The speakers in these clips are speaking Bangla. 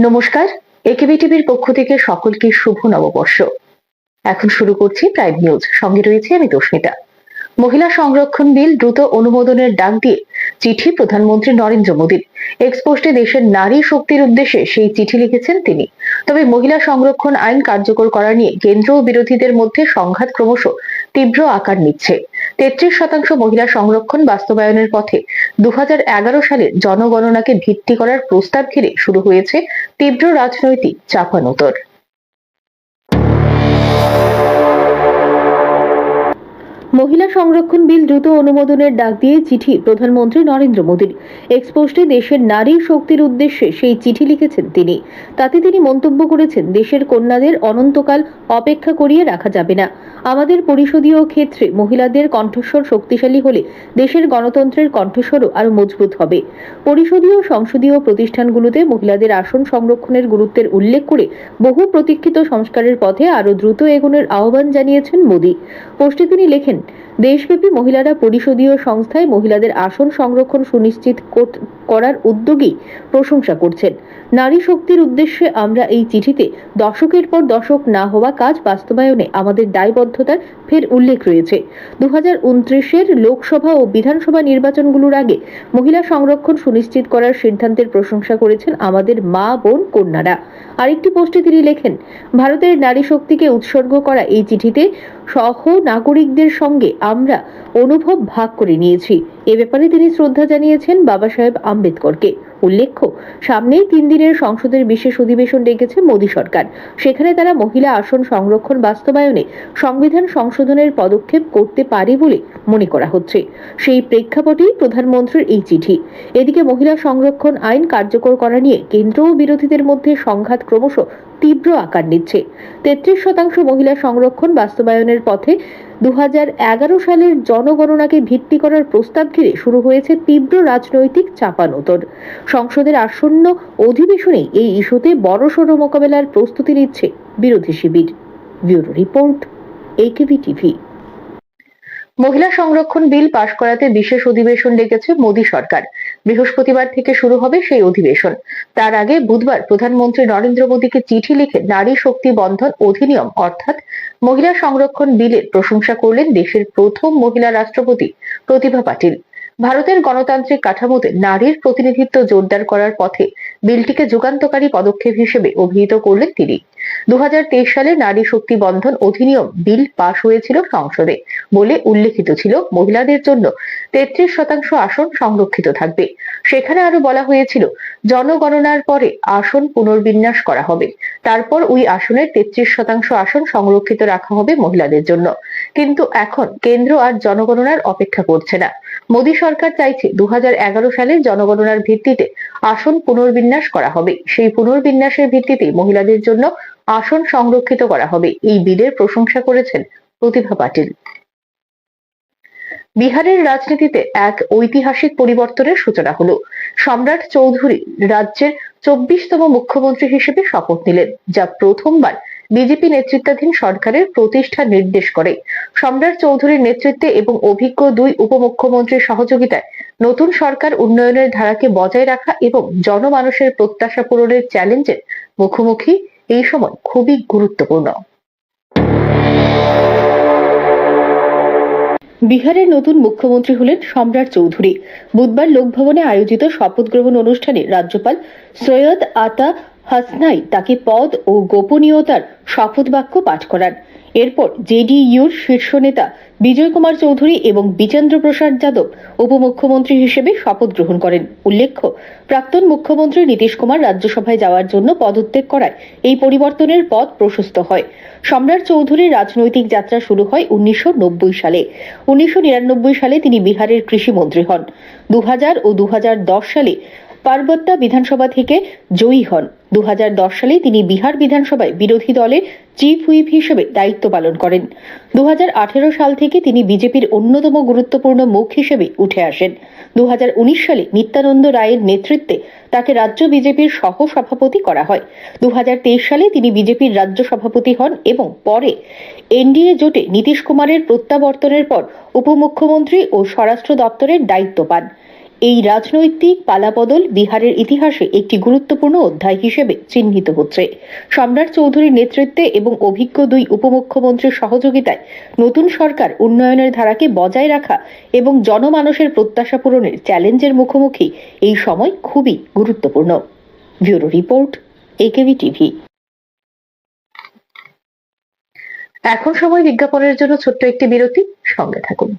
নমস্কার। একেবি টিভির পক্ষ থেকে সকলকে শুভ নববর্ষ। এখন শুরু করছি প্রাইম নিউজ। সঙ্গে রয়েছে আমি তোস্মিতা। মহিলা সংরক্ষণ বিল দ্রুত অনুমোদনের ডাক দিয়ে চিঠি প্রধানমন্ত্রী নরেন্দ্র মোদীর। এক্সপোস্টে দেশের নারী শক্তির উদ্দেশ্যে সেই চিঠি লিখেছেন তিনি। তবে মহিলা সংরক্ষণ আইন কার্যকর করা নিয়ে কেন্দ্র ও বিরোধীদের মধ্যে সংঘাত ক্রমশ তীব্র আকার নিচ্ছে। 33% মহিলা সংরক্ষণ বাস্তবায়নের পথে 2011 সালের জনগণনাকে ভিত্তি করার প্রস্তাব ঘিরে শুরু হয়েছে তীব্র রাজনৈতিক চাপানোতর। মহিলা সংরক্ষণ বিল দ্রুত অনুমোদনের ডাক দিয়ে চিঠি প্রধানমন্ত্রী নরেন্দ্র মোদীর। এক্সপোস্টে দেশের নারী শক্তির উদ্দেশ্যে সেই চিঠি লিখেছেন তিনি। তাতে তিনি মন্তব্য করেছেন, দেশের কন্যাদের অনন্তকাল অপেক্ষা করিয়ে রাখা যাবে না। আমাদের পরিষদীয় ক্ষেত্রে মহিলাদের কণ্ঠস্বর শক্তিশালী হলে দেশের গণতন্ত্রের কণ্ঠস্বরও আরো মজবুত হবে। পরিষদীয় সংসদীয় প্রতিষ্ঠানগুলোতে মহিলাদের আসন সংরক্ষণের গুরুত্বের উল্লেখ করে বহু প্রতীক্ষিত সংস্কারের পথে আরো দ্রুত এগোনোর আহ্বান জানিয়েছেন মোদী। পোস্টে তিনি লেখেন, দেশব্যাপী মহিলারা পরিষদীয় সংস্থায় মহিলাদের আসন সংরক্ষণ সুনিশ্চিত করার উদ্যোগী প্রশংসা করছেন। নারী শক্তির উদ্দেশ্যে আমরা এই চিঠিতে দশকের পর দশক না হওয়া কাজ বাস্তবায়নে আমাদের দায়বদ্ধতার ফের উল্লেখ রয়েছে। 2029-এর লোকসভা ও বিধানসভা নির্বাচনগুলোর আগে মহিলা সংরক্ষণ সুনিশ্চিত করার সিদ্ধান্তের প্রশংসা করেছেন আমাদের মা বোন কন্যারা। আরেকটি পোস্টে তিনি লেখেন, ভারতের নারী শক্তিকে উৎসর্গ করা এই চিঠিতে সহ নাগরিকদের সঙ্গে আমরা অনুভব ভাগ করে নিয়েছি। এ ব্যাপারে তিনি শ্রদ্ধা জানিয়েছেন বাবা সাহেব আম্বেদকরকে। উল্লেখ্য, সামনেই 3 দিনের সংসদের বিশেষ অধিবেশন ডেকেছে মোদী সরকার। সেখানে তারা মহিলা আসন সংরক্ষণ বাস্তবায়নে সংবিধান সংশোধনের পদক্ষেপ করতে পারে বলে মনে করা হচ্ছে। সেই প্রেক্ষাপটেই প্রধানমন্ত্রীর এই চিঠি। এদিকে মহিলা সংরক্ষণ আইন কার্যকর করা নিয়ে কেন্দ্র ও বিরোধীদের মধ্যে সংঘাত ক্রমশ তীব্র আকার নিচ্ছে। 33% মহিলা সংরক্ষণ বাস্তবায়নের পথে 2011 সালের জনগণনাকে ভিত্তি করার প্রস্তাব ঘিরে শুরু হয়েছে তীব্র রাজনৈতিক চাপানোতর। সংসদের আসন্ন অধিবেশনে এই ইস্যুতে বড়সড় মোকাবেলার প্রস্তুতি নিচ্ছে বিরোধী শিবির। Bureau report, AKB TV. মহিলা সংরক্ষণ বিল পাশ করাতে বিশেষ অধিবেশন ডেকেছে মোদী সরকার। বৃহস্পতিবার থেকে শুরু হবে সেই অধিবেশন। তার আগে বুধবার প্রধানমন্ত্রী নরেন্দ্র মোদীকে চিঠি লিখে নারী শক্তি বন্ধন অধিনিয়ম অর্থাৎ মহিলা সংরক্ষণ বিলের প্রশংসা করলেন দেশের প্রথম মহিলা রাষ্ট্রপতি প্রতিভা পাটিল। ভারতের গণতান্ত্রিক কাঠামোতে নারীর প্রতিনিধিত্ব জোরদার করার পথে বিলটিকে যুগান্তকারী পদক্ষেপ হিসেবে অভিহিত করলেন তিনি। 2023 সালে নারী শক্তি বন্ধন অধিনিয়ম বিল পাশ হয়েছিল সংসদে বলে উল্লেখিত ছিল মহিলাদের জন্য 33% আসন সংরক্ষিত থাকবে। সেখানে আরো বলা হয়েছিল, জনগণনার পরে আসন পুনর্বিন্যাস করা হবে, তারপর ওই আসনের 33% আসন সংরক্ষিত রাখা হবে মহিলাদের জন্য। কিন্তু এখন কেন্দ্র আর জনগণনার অপেক্ষা করছে না। মোদী সরকার চাইছে 2011 সালের জনগণনার ভিত্তিতে আসন পুনর্বিন্যাস করা হবে। সেই পুনর্বিন্যাসের ভিত্তিতে মহিলাদের জন্য আসন সংরক্ষিত করা হবে। এই বিলের প্রশংসা করেছেন প্রতিভা পাটিল। বিহারের রাজনীতিতে এক ঐতিহাসিক পরিবর্তনের সূচনা হলো। সম্রাট চৌধুরী রাজ্যের 24তম মুখ্যমন্ত্রী হিসেবে শপথ নিলেন, যা প্রথমবার বিজেপি নেতৃত্বাধীন সরকারের প্রতিষ্ঠা নির্দেশ করে। সম্রাট চৌধুরীর নেতৃত্বে এবং অভিজ্ঞ 2 উপমুখ্যমন্ত্রীর সহযোগিতায় নতুন সরকার উন্নয়নের ধারাকে বজায় রাখা এবং জনমানুষের প্রত্যাশা পূরণের চ্যালেঞ্জের মুখোমুখি এই সময় খুবই গুরুত্বপূর্ণ। বিহারের নতুন মুখ্যমন্ত্রী হলেন সম্রাট চৌধুরী। বুধবার লোকভবনে আয়োজিত শপথ গ্রহণ অনুষ্ঠানে রাজ্যপাল সৈয়দ আতা হাসনাই তাকে পদ ও গোপনীয়তার শপথ বাক্য পাঠ করান। এরপর জেডিইউর শীর্ষ নেতা বিজয় কুমার চৌধুরী এবং বিজেন্দ্র প্রসাদ যাদব উপমুখ্যমন্ত্রী হিসেবে শপথ গ্রহণ করেন। উল্লেখ্য, প্রাক্তন মুখ্যমন্ত্রী নীতিশ কুমার রাজ্যসভায় যাওয়ার জন্য পদত্যাগ করায় এই পরিবর্তনের পথ প্রশস্ত হয়। সম্রাট চৌধুরীর রাজনৈতিক যাত্রা শুরু হয় 1990 সালে। 1999 সালে তিনি বিহারের কৃষিমন্ত্রী হন। 2000 ও 2010 সালে পার্বত্যা বিধানসভা থেকে জয়ী হন। 2010 সালে তিনি বিহার বিধানসভায় বিরোধী দলের চিফ হুইপ হিসেবে দায়িত্ব পালন করেন। 2018 সাল থেকে তিনি বিজেপির অন্যতম গুরুত্বপূর্ণ মুখ হিসেবে উঠে আসেন। 2019 সালে নিত্যানন্দ রায়ের নেতৃত্বে তাকে রাজ্য বিজেপির সহ সভাপতি করা হয়। 2023 সালে তিনি বিজেপির রাজ্য সভাপতি হন এবং পরে এনডিএ জোটে নীতিশ কুমারের প্রত্যাবর্তনের পর উপমুখ্যমন্ত্রী ও স্বরাষ্ট্র দপ্তরের দায়িত্ব পান। এই রাজনৈতিক পালাবদল বিহারের ইতিহাসে একটি গুরুত্বপূর্ণ অধ্যায় হিসেবে চিহ্নিত হচ্ছে। সম্রাট চৌধুরীর নেতৃত্বে এবং অভিজ্ঞ দুই উপমুখ্যমন্ত্রীর সহযোগিতায় নতুন সরকার উন্নয়নের ধারাকে বজায় রাখা এবং জনমানসের প্রত্যাশা পূরণের চ্যালেঞ্জের মুখোমুখি। এই সময় খুবই গুরুত্বপূর্ণ। Bureau report, AKB TV. এখন সময় বিজ্ঞাপনের জন্য ছোট্ট একটি বিরতি, সঙ্গে থাকুন।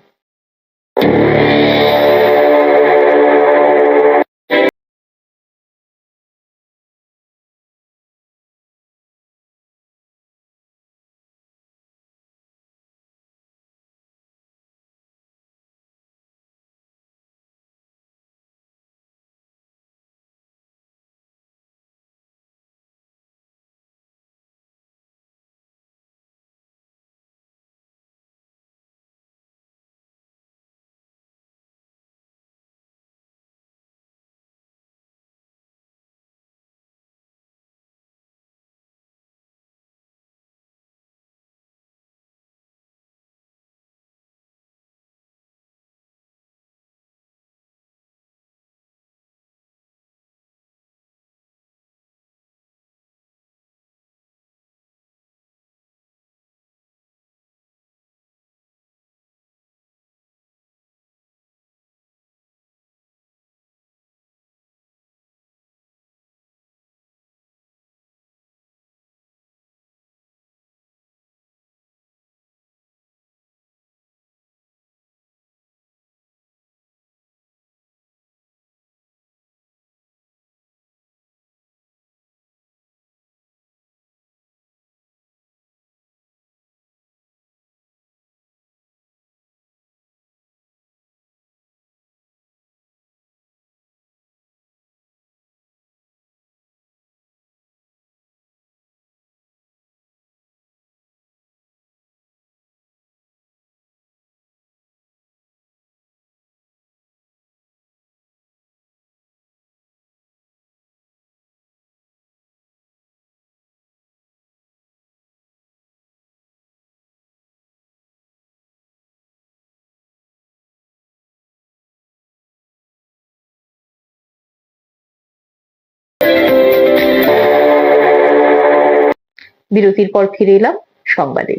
বিরতির পর ফিরে এলাম সংবাদে।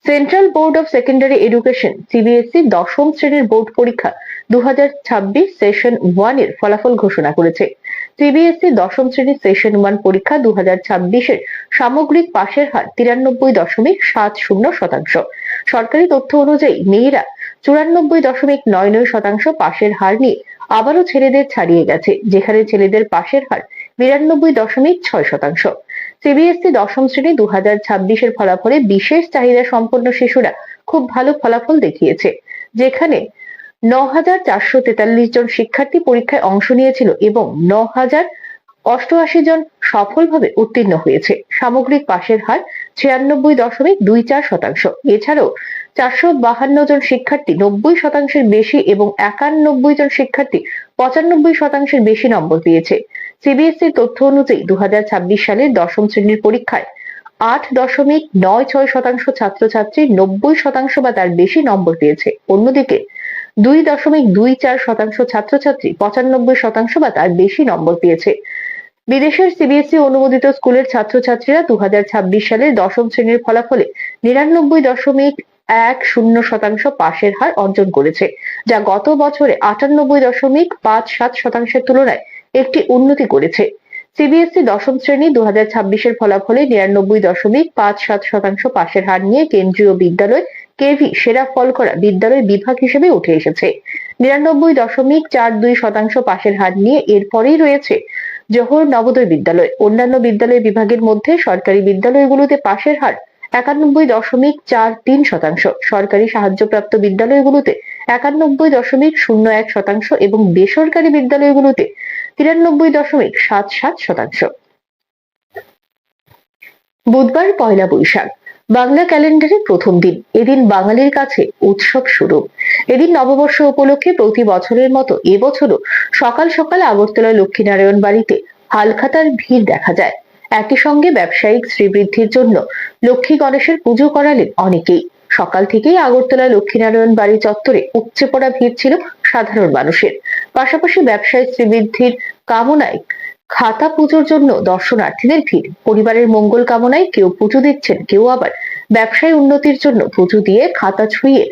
Central board of secondary education CBSE দশম শ্রেণীর বোর্ড পরীক্ষা 2026 সেশন 1 এর ফলাফল ঘোষণা করেছে। সিবিএসই দশম শ্রেণীর সেশন 1 পরীক্ষা 2026 এর সামগ্রিক পাশের হার 93.70%। সরকারি তথ্য অনুযায়ী মেয়েরা 94.99% পাশের হার নিয়ে আবারও ছেলেদের ছাড়িয়ে গেছে, যেখানে ছেলেদের পাশের হার 92.6%। সিবিএসই দশম শ্রেণী 2026 এর ফলাফলে বিশেষ চাহিদা সম্পন্ন শিশুরা খুব ভালো ফলাফল দেখিয়েছে, যেখানে 9,443 জন শিক্ষার্থী পরীক্ষায় অংশ নিয়েছিল এবং 9,088 জন সফলভাবে উত্তীর্ণ হয়েছে। সামগ্রিক পাশের হার 96.24%। এছাড়াও 452 জন শিক্ষার্থী 90% বেশি এবং 91 জন শিক্ষার্থী 95% বেশি নম্বর পেয়েছে। সিবিএসইর তথ্য অনুযায়ী 2026 সালের দশম শ্রেণীর পরীক্ষায় 8.96% ছাত্রছাত্রী 90% বা তার বেশি নম্বর পেয়েছে। অন্যদিকে 2.24% ছাত্রছাত্রী 95% বা তার বেশি নম্বর পেয়েছে। বিদেশের সিবিএসই অনুমোদিত স্কুলের ছাত্রছাত্রীরা 2026 সালের দশম শ্রেণীর ফলাফলে 99.10% পাশের হার অর্জন করেছে, যা গত বছরে 98.57% তুলনায় একটি উন্নতি করেছে। সিবিএসই দশম শ্রেণী 2026 এর ফলাফলে 99.57% পাশের হার নিয়ে কেন্দ্রীয় বিদ্যালয় কেভি সেরা ফল করা বিদ্যালয় বিভাগ হিসেবে উঠে এসেছে। 99.42% পাশের হার নিয়ে এরপরেই রয়েছে জোহর নবোদয় বিদ্যালয়। অন্যান্য বিদ্যালয় বিভাগের মধ্যে সরকারি বিদ্যালয়গুলোতে পাশের হার 91.43%, সরকারি সাহায্যপ্রাপ্ত বিদ্যালয়গুলোতে 91.01% এবং বেসরকারি বিদ্যালয়গুলোতে 93.77%। বুধবার পয়লা বৈশাখ, বাংলা ক্যালেন্ডারের প্রথম দিন। এদিন বাঙালির কাছে উৎসব শুরু। এদিন নববর্ষ উপলক্ষে প্রতি বছরের মতো এবছরও সকাল সকাল আগরতলা লক্ষ্মীনারায়ণ বাড়িতে হালখাতার ভিড় দেখা যায়। একই সঙ্গে ব্যবসায়িক শ্রীবৃদ্ধির জন্য লক্ষ্মী গণেশের পুজো করালেন অনেকেই। সকাল থেকেই আগরতলা লক্ষ্মীনারায়ণ বাড়ি চত্বরে উপচে পড়া ভিড় ছিল সাধারণ মানুষের। পাশাপাশি ব্যবসায় শ্রীবৃদ্ধির কামনায় খাতা পুজোর জন্য দর্শনার্থীদের ভিড়। পরিবারের মঙ্গল কামনায় কেউ পুজো দিচ্ছেন, কেউ আবার ব্যবসায় উন্নতির জন্য পুজো দিয়ে খাতা ছুঁয়ে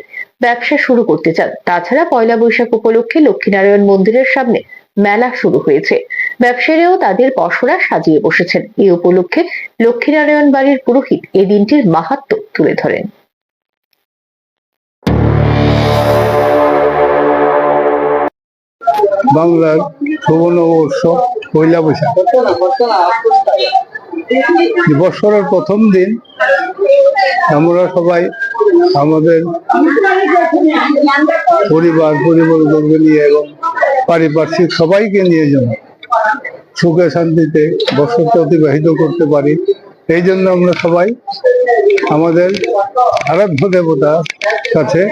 ব্যবসা শুরু করতে চান। তাছাড়া পয়লা বৈশাখ উপলক্ষে লক্ষ্মীনারায়ণ মন্দিরের সামনে মেলা শুরু হয়েছে। ব্যবসায়ীরাও তাদের পসরা সাজিয়ে বসেছেন। এই উপলক্ষে লক্ষ্মীনারায়ণ বাড়ির পুরোহিত এই দিনটির মাহাত্ম্য তুলে ধরেন। বাংলার শুভ নববর্ষ পয়লা বৈশাখ। বৎসরের প্রথম দিন আমরা সবাই আমাদের পরিবারবর্গ নিয়ে এবং পারিপার্শ্বিক সবাইকে নিয়ে যেন সুখে শান্তিতে বৎসরটা অতিবাহিত করতে পারি, এই জন্য আমরা সবাই আমাদের আরাধ্য দেবতার কাছে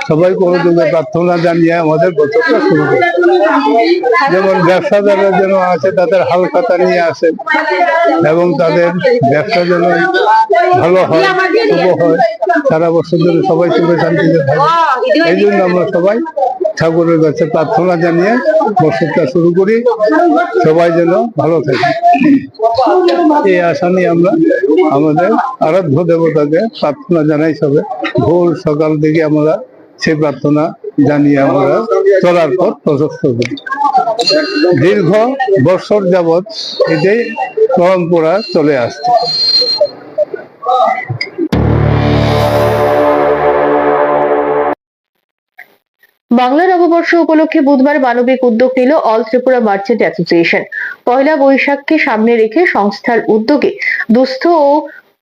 সবাই করজোড়ে প্রার্থনা জানিয়ে আমাদের বছরটা শুরু করি। যেমন ব্যবসাদাররা যেন আছে তাদের হাল খাতা নিয়ে আসেন এবং তাদের ব্যবসা যেন ভালো হয়, শুভ হয়, সারা বছর ধরে সবাই সুখে শান্তিতে থাকে, এই জন্য আমরা সবাই ঠাকুরের কাছে প্রার্থনা জানিয়ে বছরটা শুরু করি, সবাই যেন ভালো থাকে। এই আশা নিয়ে আমরা আমাদের আরাধ্য দেবতাকে প্রার্থনা জানাই। সবে ভোর সকাল থেকে আমরা সেই প্রার্থনা জানিয়ে আমরা চলার পথ প্রশস্ত করি। দীর্ঘ বছর যাবৎ এটাই পরম্পরা চলে আসছে। বাংলা নববর্ষ উপলক্ষে বুধবার মানবিক উদ্যোগ নিল অল ত্রিপুরা মার্চেন্ট অ্যাসোসিয়েশন। পয়লা বৈশাখকে সামনে রেখে সংস্থার উদ্যোগে দুস্থ ও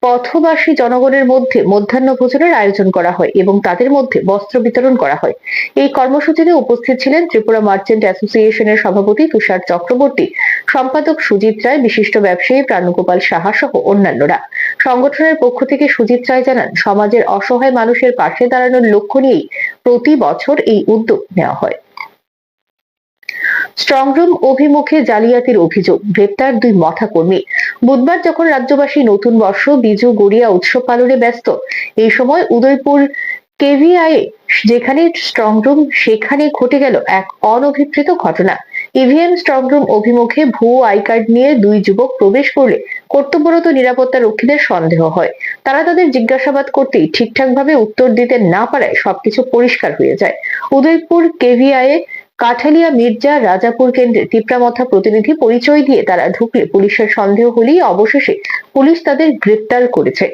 পথবাসী জনগণের মধ্যে মধ্যাহ্ন ভোজনের আয়োজন করা হয় এবং তাদের মধ্যে বস্ত্র বিতরণ করা হয়। এই কর্মসূচিতে উপস্থিত ছিলেন ত্রিপুরা মার্চেন্ট অ্যাসোসিয়েশনের সভাপতি তুষার চক্রবর্তী, সম্পাদক সুজিত রায়, বিশিষ্ট ব্যবসায়ী প্রাণগোপাল সাহা সহ অন্যান্যরা। সংগঠনের পক্ষ থেকে সুজিত রায় জানান, সমাজের অসহায় মানুষের পাশে দাঁড়ানোর লক্ষ্য নিয়েই প্রতি বছর এই উদ্যোগ নেওয়া হয়। স্ট্রংরুম অভিমুখে জালিয়াতির অভিযোগ, গ্রেপ্তার 2 মথা কর্মী। বুধবার যখন রাজ্যবাসী নতুন বর্ষ বিজু গড়িয়া উৎসব পালনে ব্যস্ত, এই সময় উদয়পুর কেভিআই যেখানে স্ট্রংরুম সেখানে ঘটে গেল এক অনভিপ্রেত ঘটনা। ইভিএম স্ট্রংরুম অভিমুখে ভুয়ো আই কার্ড নিয়ে 2 যুবক প্রবেশ করলে কর্তব্যরত নিরাপত্তা রক্ষীদের সন্দেহ হয়। তারা তাদের জিজ্ঞাসাবাদ করতেই ঠিকঠাকভাবে উত্তর দিতে না পারায় সবকিছু পরিষ্কার হয়ে যায়। উদয়পুর কেভিআই কাঠালিয়া মির্জা রাজাপুর কেন্দ্রে তিপ্রামথা প্রতিনিধি পরিচয় দিয়ে তারা ঢুকলে পুলিশের সন্দেহ হলেই অবশেষে পুলিশ তাদের গ্রেপ্তার করেছে।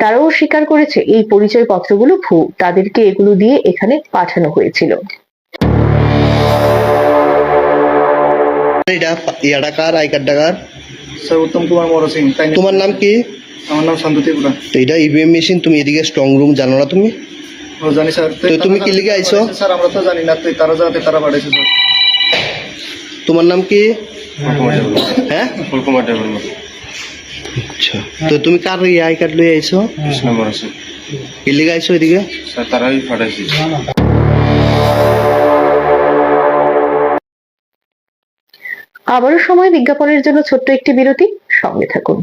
তারাও স্বীকার করেছে এই পরিচয় পত্রগুলো ভুয়ো, তাদেরকে এগুলো দিয়ে এখানে পাঠানো হয়েছিল। উত্তম কুমার মর সিং। তোমার নাম কি? আমার নাম শান্ত ত্রিপুরা। এটা ইভিএম মেশিন, তুমি এদিকে স্ট্রং রুম জানো না তুমি? জানি স্যার। তো তুমি কি লিখে আইছো? স্যার আমরা তো জানি না, তুই তারা যাতে তারা পাঠাইছে স্যার। তোমার নাম কি? হ্যাঁ, ফুলকুমার দেববর্মা। আচ্ছা, তো তুমি কার আই কার্ড লই আইছো? কৃষ্ণ মরসে। কি লিখে আইছো এদিকে? স্যার তারাই পাঠাইছে। আবারও সময় বিজ্ঞাপনের জন্য ছোট্ট একটি বিরতি, সঙ্গে থাকুন।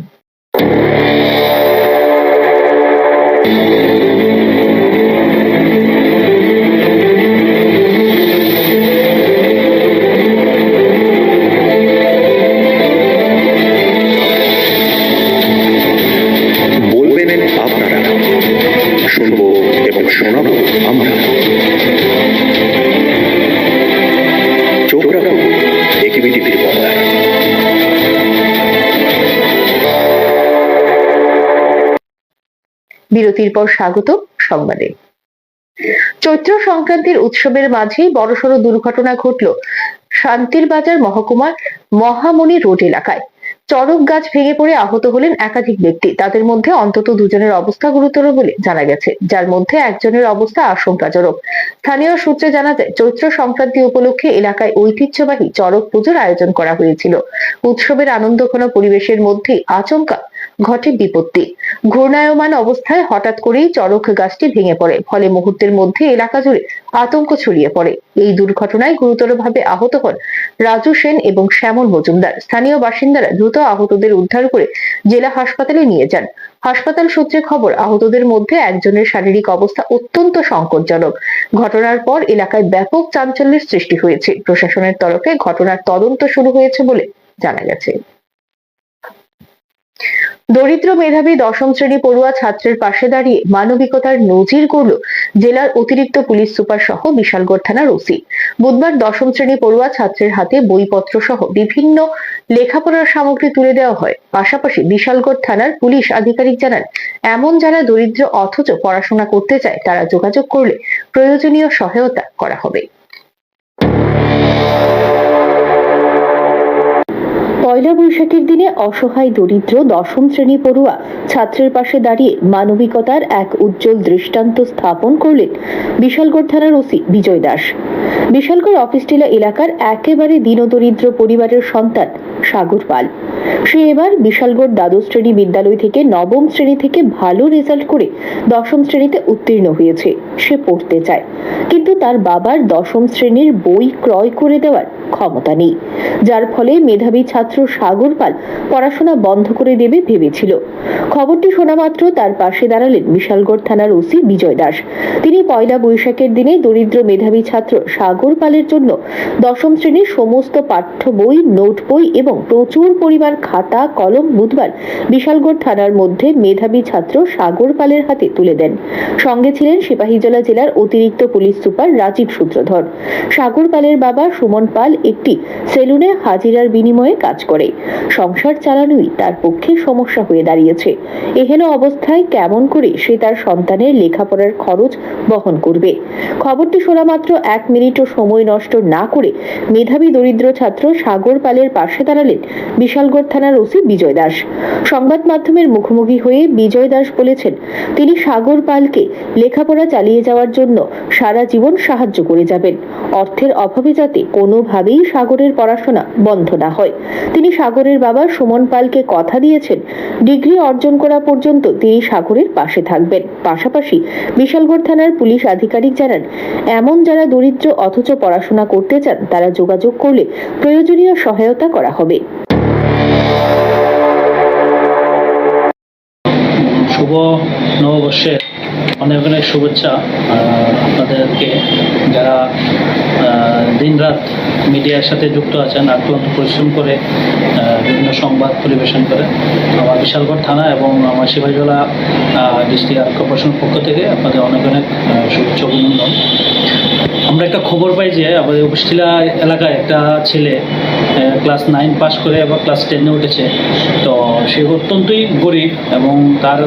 বলবেন আপনারা, শুনবো এবং শোনাবো আমরা। চোখ রাখুন একিবি টিভির পর্দায়। বিরতির পর স্বাগত সংবাদে। চৈত্র সংক্রান্তির উৎসবের মাঝেই বড়সড় দুর্ঘটনা ঘটল শান্তির বাজার মহকুমার মহামণি রোড এলাকায়। চড়ক গাছ ভেঙে পড়ে আহত হলেন একাধিক ব্যক্তি। তাদের মধ্যে অন্তত 2 জনের অবস্থা গুরুতর বলে জানা গেছে, যার মধ্যে একজনের অবস্থা আশঙ্কাজনক। স্থানীয় সূত্রে জানা যায়, চৈত্র সংক্রান্তি উপলক্ষে এলাকায় ঐতিহ্যবাহী চড়ক পুজোর আয়োজন করা হয়েছিল। উৎসবের আনন্দঘন পরিবেশের মধ্যেই আচমকা ঘটে বিপত্তি। ঘূর্ণায়মান অবস্থায় হঠাৎ করেই চড়ক গাছটি ভেঙে পড়ে, ফলে মুহূর্তের মধ্যে এলাকা জুড়ে আতঙ্ক ছড়িয়ে পড়ে। এই দুর্ঘটনায় গুরুতরভাবে আহত হন রাজু সেন এবং শ্যামল মজুমদার। স্থানীয় বাসিন্দারা দ্রুত আহতদের উদ্ধার করে জেলা হাসপাতালে নিয়ে যান। হাসপাতাল সূত্রে খবর, আহতদের মধ্যে একজনের শারীরিক অবস্থা অত্যন্ত সংকটজনক। ঘটনার পর এলাকায় ব্যাপক চাঞ্চল্যের সৃষ্টি হয়েছে। প্রশাসনের তরফে ঘটনার তদন্ত শুরু হয়েছে বলে জানা গেছে। দরিদ্র মেধাবী দশম শ্রেণী পড়ুয়া ছাত্রের পাশে দাঁড়িয়ে মানবিকতার নজির গড়ল জেলার অতিরিক্ত পুলিশ সুপার সহ বিশালগড় থানার ওসি। বুধবার দশম শ্রেণী পড়ুয়া ছাত্রের হাতে বইপত্র সহ বিভিন্ন লেখাপড়ার সামগ্রী তুলে দেওয়া হয়। পাশাপাশি বিশালগড় থানার পুলিশ আধিকারিক জানান, এমন যারা দরিদ্র অথচ পড়াশোনা করতে চায় তারা যোগাযোগ করলে প্রয়োজনীয় সহায়তা করা হবে। পয়লা বৈশাখের দিনে অসহায় দরিদ্র দশম শ্রেণী পড়ুয়া ছাত্রের পাশে দাঁড়িয়ে মানবিকতার এক উজ্জ্বল দৃষ্টান্ত স্থাপন করলেন বিশালগড় থানার ওসি বিজয় দাস। বিশালগড় অফিসটিলা এলাকার একেবারে দীনদরিদ্র পরিবারের সন্তান সাগর পাল। সে এবার বিশালগড় দ্বাদশ শ্রেণী বিদ্যালয় থেকে নবম শ্রেণী থেকে ভালো রেজাল্ট করে দশম শ্রেণীতে উত্তীর্ণ হয়েছে। সে পড়তে চায়, কিন্তু তার বাবার দশম শ্রেণীর বই ক্রয় করে দেওয়ার ক্ষমতা নেই, যার ফলে মেধাবী ছাত্র সাগর পাল পড়াশোনা বন্ধ করে দেবে ভেবেছিল। খবরটি শোনা মাত্র তার পাশে দাঁড়ালেন বিশালগড় থানার ওসি বিজয় দাস। তিনি পয়লা বৈশাখের দিনে দরিদ্র মেধাবী ছাত্র সাগর পালের জন্য দশম শ্রেণীর সমস্ত পাঠ্য বই, নোট বই এবং প্রচুর পরিমাণ খাতা কলম বুধবার বিশালগড় থানার মধ্যে মেধাবী ছাত্র সাগর পালের হাতে তুলে দেন। সঙ্গে ছিলেন সিপাহীজলা জেলার অতিরিক্ত পুলিশ সুপার রাজীব সূত্রধর। সাগর পালের বাবা সুমন পাল একটি সেলুনে হাজিরার বিনিময়ে কাজ করে। সংসার চালানোই তার পক্ষে সমস্যা হয়ে দাঁড়িয়েছে। এহেন অবস্থায় কেমন করে সে তার সন্তানের লেখাপড়ার খরচ বহন করবে? খবরটি শোনা মাত্র 1 মিনিটও সময় নষ্ট না করে মেধাবী দরিদ্র ছাত্র সাগর পালের পাশে দাঁড়ালেন বিশালগড় থানার ওসি বিজয় দাস। সংবাদ মাধ্যমের মুখোমুখি হয়ে বিজয় দাস বলেছেন, তিনি সাগর পালকে লেখাপড়া চালিয়ে যাওয়ার জন্য সারা জীবন সাহায্য করে যাবেন। অর্থের অভাবে যাতে কোনোভাবেই সাগরের পড়াশোনা বন্ধ না হয়। তিনি সাগরের বাবা সুমন পালকে কথা দিয়েছেন, ডিগ্রি অর্জন করা পর্যন্ত তিনি সাগরের পাশে থাকবেন। পাশাপাশি বিশালগড় থানার পুলিশ আধিকারিক জানান, এমন যারা দরিদ্র অথচ পড়াশোনা করতে চান তারা যোগাযোগ করলে প্রয়োজনীয় সহায়তা করা হবে। শুভ নববর্ষের অনেক অনেক শুভেচ্ছা আপনাদেরকে, যারা দিনরাত মিডিয়ার সাথে যুক্ত আছেন, আক্রান্ত পরিশ্রম করে বিভিন্ন সংবাদ পরিবেশন করে। আমার বিশালগড় থানা এবং আমার সিপাহীজলা ডিস্ট্রিক্ট আরক্ষী কর্পোরেশনের পক্ষ থেকে আপনাদের অনেক অনেক শুভেচ্ছা অভিনন্দন। আমরা একটা খবর পাই যে আমাদের উপস্থিলা এলাকায় একটা ছেলে ক্লাস 9 পাস করে আবার ক্লাস 10-এ উঠেছে। তো সে অত্যন্তই গরিব এবং তার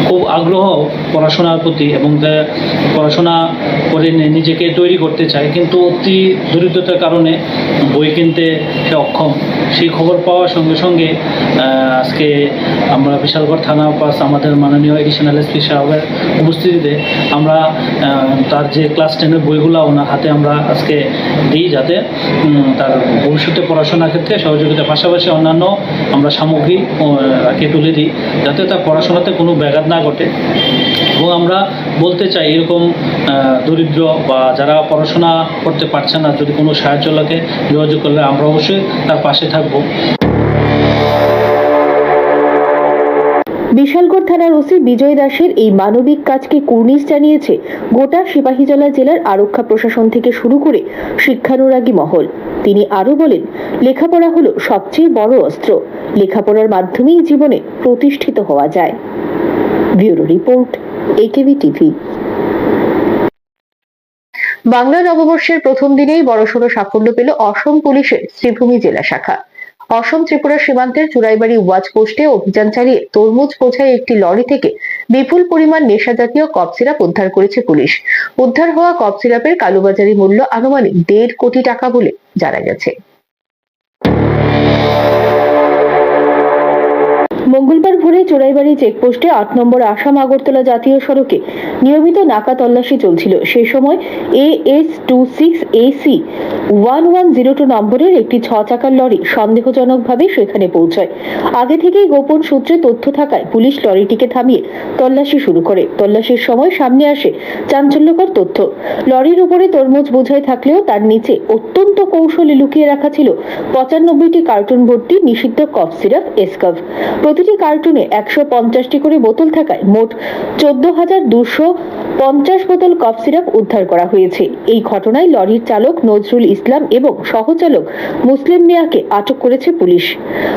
খুব আগ্রহ পড়াশোনার প্রতি এবং পড়াশোনা করে নিজেকে তৈরি করতে চায়, কিন্তু অতি দরিদ্রতার কারণে বই কিনতে সে অক্ষম। সেই খবর পাওয়ার সঙ্গে সঙ্গে আজকে আমরা বিশালগড় থানা পাস আমাদের মাননীয় এডিশনাল এসপি সাহেবের উপস্থিতিতে আমরা তার যে ক্লাস 10-এর বইগুলো ওনার হাতে আমরা আজকে দিই, যাতে তার ভবিষ্যতে পড়াশোনার ক্ষেত্রে সহযোগিতার পাশাপাশি অন্যান্য আমরা সামগ্রী তাকে তুলে দিই, যাতে তার পড়াশোনাতে কোনো ব্যাঘাত না ঘটে। এবং আমরা বলতে চাই, এরকম দরিদ্র বা যারা পড়াশোনা করতে পারছে না, যদি কোনো সাহায্য লাগে যোগাযোগ করলে আমরা অবশ্যই তার পাশে থাকবো। বিশালগড় থানার ওসি বিজয় দাসের এই মানবিক কাজকে কুর্নিশ জানিয়েছে গোটা সিপাহীজলা জেলার আরক্ষা প্রশাসন থেকে শুরু করে শিক্ষানুরাগী মহল। তিনি আরো বলেন, লেখাপড়া হলো সবচেয়ে বড় অস্ত্র। লেখাপড়ার মাধ্যমেই জীবনে প্রতিষ্ঠিত হওয়া যায়। Bureau report, AKB TV. Bangla নববর্ষের প্রথম দিনেই বড়সড় সাফল্য পেল অসম পুলিশের শ্রীভূমি জেলা শাখা। অসম ত্রিপুরা সীমান্তের চুরাইবাড়ি ওয়াচ পোস্টে অভিযান চালিয়ে তরমুজ বোঝাই একটি লরি থেকে বিপুল পরিমাণ নেশা জাতীয় কফ সিরাপ উদ্ধার করেছে পুলিশ। উদ্ধার হওয়া কফ সিরাপের কালোবাজারি মূল্য আনুমানিক 1.5 কোটি টাকা বলে জানা গেছে। মঙ্গলবার ভোরে চোরাইবাড়ি চেকপোস্টে 8 নম্বর আসাম আগরতলা জাতীয় সড়কে নিয়মিত নাকা তল্লাশি চলছিল। সেই সময় AS26AC 1102 নম্বরের একটি 6 চাকার লরি সন্দেহজনকভাবে সেখানে পৌঁছায়। আগে থেকেই গোপন সূত্রে তথ্য থাকায় পুলিশ লরিটিকে থামিয়ে তল্লাশি শুরু করে। তল্লাশির সময় সামনে আসে চাঞ্চল্যকর তথ্য। লরির উপরে তরমুজ বোঝাই থাকলেও তার নিচে অত্যন্ত কৌশলে লুকিয়ে রাখা ছিল 95টি কার্টুন ভর্তি নিষিদ্ধ কফ সিরাপ এসকাভ। প্রতিটি কার্টুনে 150টি করে বোতল থাকায় মোট 14,250 বোতল কফ সিরাপ উদ্ধার করা হয়েছে। এই ঘটনায় লরির চালক নজরুল ইসলাম এবং সহচালক মুসলিম মিয়াকে আটক করেছে পুলিশ।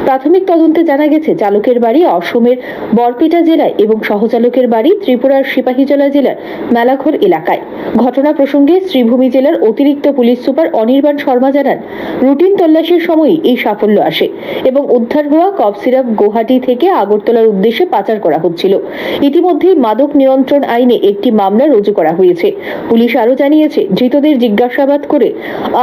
প্রাথমিক তদন্তে জানা গেছে চালকের বাড়ি অসমের বরপেটা জেলায় এবং সহচালকের বাড়ি ত্রিপুরার সিপাহীজলা জেলার মেলাঘর এলাকায়। ঘটনা প্রসঙ্গে শ্রীভূমি জেলার অতিরিক্ত পুলিশ সুপার অনির্বাণ শর্মা জানান, রুটিন তল্লাশির সময়ই এই সাফল্য আসে এবং উদ্ধার হওয়া কফ সিরাপ গুয়াহাটি থেকে আগরতলার উদ্দেশ্যে পাচার করা হচ্ছিল। ইতিমধ্যেই মাদক নিয়ন্ত্রণ আইনে একটি মামলা রুজু করা হয়েছে। পুলিশ আরও জানিয়েছে, ধৃতদের জিজ্ঞাসাবাদ করে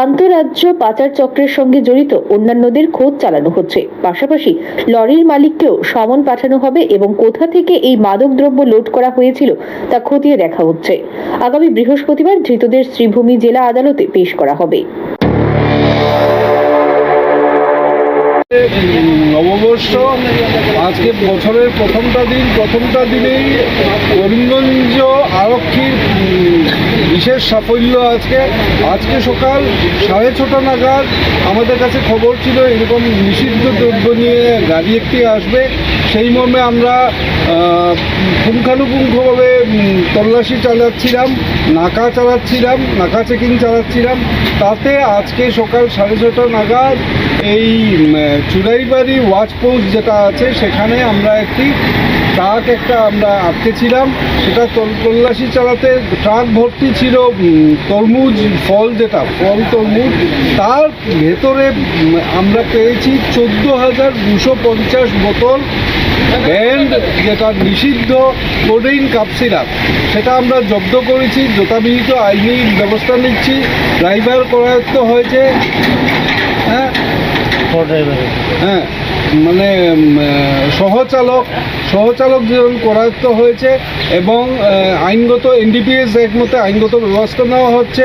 আন্তঃরাজ্য পাচার চক্রের সঙ্গে জড়িত অন্যান্যদের খোঁজ চালানো হচ্ছে। পাশাপাশি লরির মালিককেও সমন পাঠানো হবে এবং কোথা থেকে এই মাদক দ্রব্য লোড করা হয়েছিল তা খতিয়ে দেখা হচ্ছে। আগামী বৃহস্পতিবার ধৃতদের শ্রীভূমি জেলা আদালতে পেশ করা হবে। নববর্ষ আজকে বছরের প্রথমটা দিনেই করিমগঞ্জ আরক্ষীর বিশেষ সাফল্য। আজকে সকাল 6:30 নাগাদ আমাদের কাছে খবর ছিল এরকম নিষিদ্ধ দ্রব্য নিয়ে গাড়ি একটি আসবে। সেই মর্মে আমরা পুঙ্খানুপুঙ্খভাবে তল্লাশি চালাচ্ছিলাম, নাকা চেকিং চালাচ্ছিলাম। তাতে আজকে সকাল 6:30 নাগাদ এই চুরাইবাড়ি ওয়াচ পোস্ট যেটা আছে সেখানে আমরা ট্রাক আমরা আটকেছিলাম। সেটা তল্লাশি চালাতে ট্রাক ভর্তি ছিল তরমুজ ফল তরমুজ। তার ভেতরে আমরা পেয়েছি 14,250 বোতল ব্যান্ড যেটা নিষিদ্ধ কোডেইন কাপ সিরাপ। সেটা আমরা জব্দ করেছি, যথাবিহিত আইনি ব্যবস্থা নিচ্ছি। ড্রাইভার করায়ত্ত হয়েছে, মানে সহচালক যেমন করায়ত্ত হয়েছে এবং আইনগত NDPS অ্যাক্ট মতে আইনগত ব্যবস্থা নেওয়া হচ্ছে।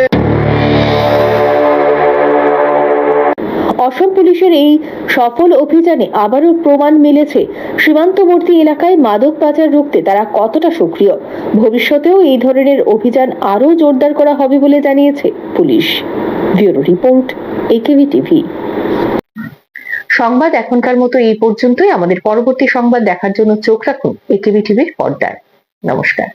অসম পুলিশের এই সফল অভিযানে আবারও প্রমাণ মিলেছে সীমান্তবর্তী এলাকায় মাদক পাচার রুখতে তারা কতটা সক্রিয়। ভবিষ্যতেও এই ধরনের অভিযান আরও জোরদার করা হবে বলে জানিয়েছে police. Bureau report, AKV TV. সংবাদ এখনকার মতো এই পর্যন্তই। আমাদের পরবর্তী সংবাদ দেখার জন্য চোখ রাখুন AKV টিভির পর্দায়। নমস্কার।